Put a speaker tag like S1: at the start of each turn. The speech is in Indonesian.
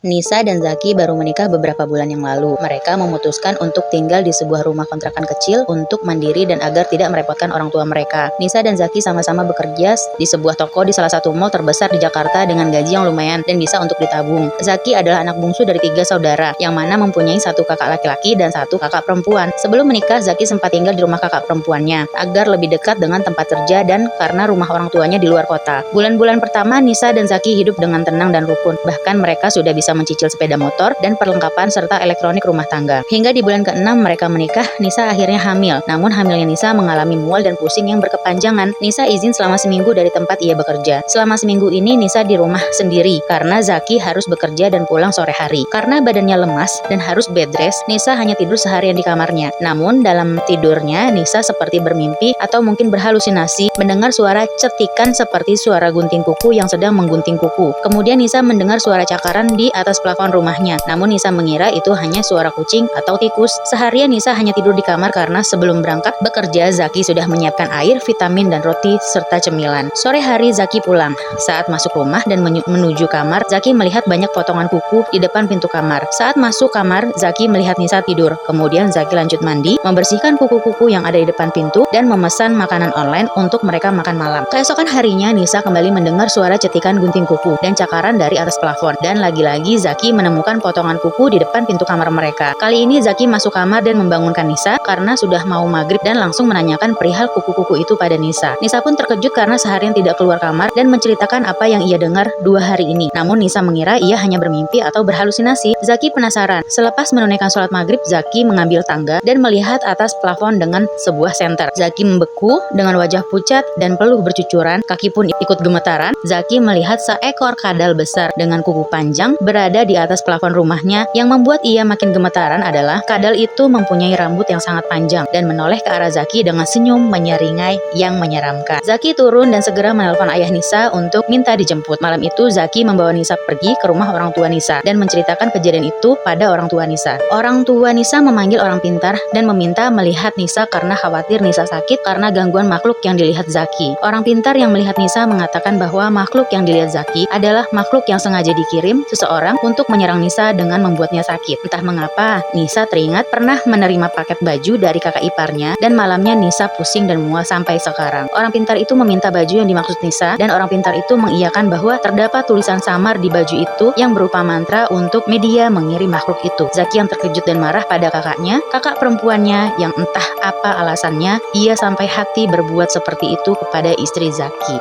S1: Nisa dan Zaki baru menikah beberapa bulan yang lalu. Mereka memutuskan untuk tinggal di sebuah rumah kontrakan kecil untuk mandiri dan agar tidak merepotkan orang tua mereka. Nisa dan Zaki sama-sama bekerja di sebuah toko di salah satu mall terbesar di Jakarta dengan gaji yang lumayan dan bisa untuk ditabung. Zaki adalah anak bungsu dari 3 saudara, yang mana mempunyai 1 kakak laki-laki dan 1 kakak perempuan. Sebelum menikah, Zaki sempat tinggal di rumah kakak perempuannya, agar lebih dekat dengan tempat kerja dan karena rumah orang tuanya di luar kota. Bulan-bulan pertama, Nisa dan Zaki hidup dengan tenang dan rukun. Bahkan mereka sudah bisa mencicil sepeda motor dan perlengkapan serta elektronik rumah tangga. Hingga di bulan ke-6 mereka menikah, Nisa akhirnya hamil. Namun hamilnya Nisa mengalami mual dan pusing yang berkepanjangan. Nisa izin selama seminggu dari tempat ia bekerja. Selama seminggu ini Nisa di rumah sendiri karena Zaki harus bekerja dan pulang sore hari. Karena badannya lemas dan harus bed rest, Nisa hanya tidur seharian di kamarnya. Namun dalam tidurnya Nisa seperti bermimpi atau mungkin berhalusinasi mendengar suara cetikan seperti suara gunting kuku yang sedang menggunting kuku. Kemudian Nisa mendengar suara cakaran di atas plafon rumahnya. Namun Nisa mengira itu hanya suara kucing atau tikus. Seharian Nisa hanya tidur di kamar karena sebelum berangkat bekerja Zaki sudah menyiapkan air, vitamin dan roti serta cemilan. Sore hari Zaki pulang. Saat masuk rumah dan menuju kamar, Zaki melihat banyak potongan kuku di depan pintu kamar. Saat masuk kamar, Zaki melihat Nisa tidur. Kemudian Zaki lanjut mandi, membersihkan kuku-kuku yang ada di depan pintu dan memesan makanan online untuk mereka makan malam. Keesokan harinya Nisa kembali mendengar suara cetikan gunting kuku dan cakaran dari atas plafon. Dan lagi-lagi Zaki menemukan potongan kuku di depan pintu kamar mereka. Kali ini Zaki masuk kamar dan membangunkan Nisa karena sudah mau maghrib dan langsung menanyakan perihal kuku-kuku itu pada Nisa. Nisa pun terkejut karena seharian tidak keluar kamar dan menceritakan apa yang ia dengar 2 hari ini. Namun Nisa mengira ia hanya bermimpi atau berhalusinasi. Zaki penasaran. Selepas menunaikan sholat maghrib, Zaki mengambil tangga dan melihat atas plafon dengan sebuah senter. Zaki membeku dengan wajah pucat dan peluh bercucuran. Kaki pun ikut gemetaran. Zaki melihat seekor kadal besar dengan kuku panjang berada di atas plafon rumahnya. Yang membuat ia makin gemetaran adalah kadal itu mempunyai rambut yang sangat panjang dan menoleh ke arah Zaki dengan senyum menyeringai yang menyeramkan. Zaki turun dan segera menelpon ayah Nisa untuk minta dijemput. Malam itu Zaki membawa Nisa pergi ke rumah orang tua Nisa dan menceritakan kejadian itu pada orang tua Nisa. Orang tua Nisa memanggil orang pintar dan meminta melihat Nisa karena khawatir Nisa sakit karena gangguan makhluk yang dilihat Zaki. Orang pintar yang melihat Nisa mengatakan bahwa makhluk yang dilihat Zaki adalah makhluk yang sengaja dikirim seseorang untuk menyerang Nisa dengan membuatnya sakit. Entah mengapa, Nisa teringat pernah menerima paket baju dari kakak iparnya dan malamnya Nisa pusing dan mual sampai sekarang. Orang pintar itu meminta baju yang dimaksud Nisa dan orang pintar itu mengiyakan bahwa terdapat tulisan samar di baju itu yang berupa mantra untuk media mengirim makhluk itu. Zaki yang terkejut dan marah pada kakaknya, kakak perempuannya yang entah apa alasannya ia sampai hati berbuat seperti itu kepada istri Zaki.